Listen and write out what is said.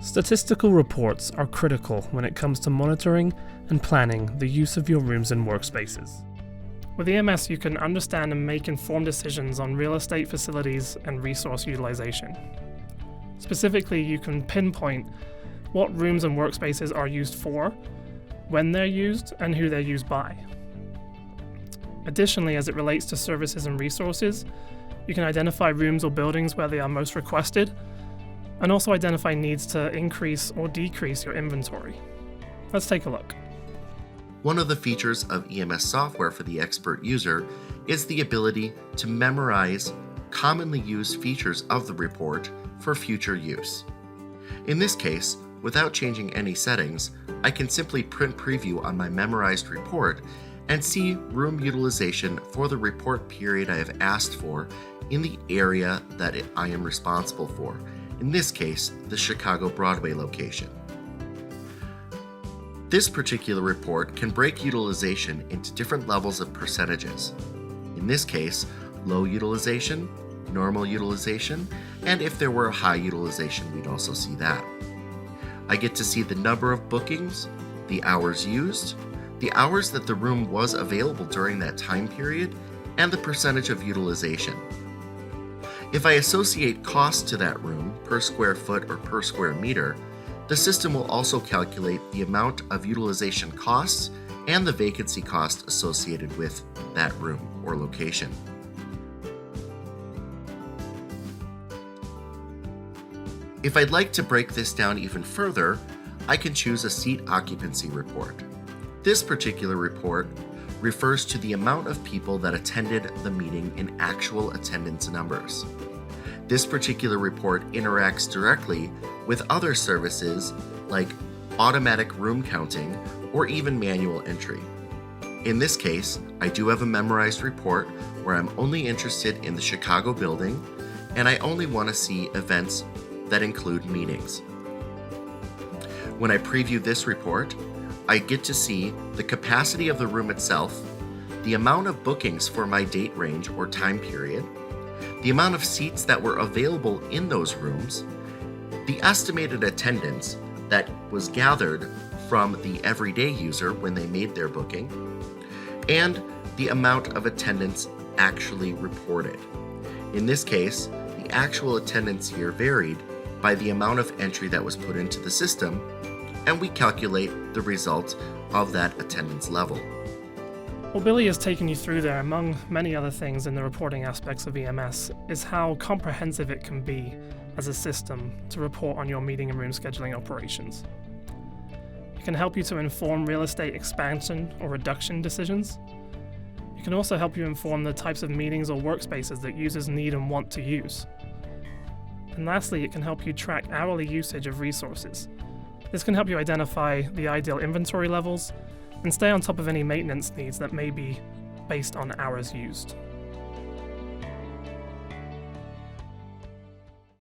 Statistical reports are critical when it comes to monitoring and planning the use of your rooms and workspaces. With EMS, you can understand and make informed decisions on real estate facilities and resource utilization. Specifically, you can pinpoint what rooms and workspaces are used for, when they're used, and who they're used by. Additionally, as it relates to services and resources, you can identify rooms or buildings where they are most requested, and also identify needs to increase or decrease your inventory. Let's take a look. One of the features of EMS software for the expert user is the ability to memorize commonly used features of the report for future use. In this case, without changing any settings, I can simply print preview on my memorized report and see room utilization for the report period I have asked for in the area that I am responsible for. In this case, the Chicago Broadway location. This particular report can break utilization into different levels of percentages. In this case, low utilization, normal utilization, and if there were a high utilization, we'd also see that. I get to see the number of bookings, the hours used, the hours that the room was available during that time period, and the percentage of utilization. If I associate cost to that room per square foot or per square meter, the system will also calculate the amount of utilization costs and the vacancy cost associated with that room or location. If I'd like to break this down even further, I can choose a seat occupancy report. This particular report refers to the amount of people that attended the meeting in actual attendance numbers. This particular report interacts directly with other services like automatic room counting or even manual entry. In this case, I do have a memorized report where I'm only interested in the Chicago building and I only want to see events that include meetings. When I preview this report, I get to see the capacity of the room itself, the amount of bookings for my date range or time period, the amount of seats that were available in those rooms, the estimated attendance that was gathered from the everyday user when they made their booking, and the amount of attendance actually reported. In this case, the actual attendance here varied by the amount of entry that was put into the system, and we calculate the result of that attendance level. What Billy has taken you through there, among many other things in the reporting aspects of EMS, is how comprehensive it can be as a system to report on your meeting and room scheduling operations. It can help you to inform real estate expansion or reduction decisions. It can also help you inform the types of meetings or workspaces that users need and want to use. And lastly, it can help you track hourly usage of resources. This can help you identify the ideal inventory levels and stay on top of any maintenance needs that may be based on hours used.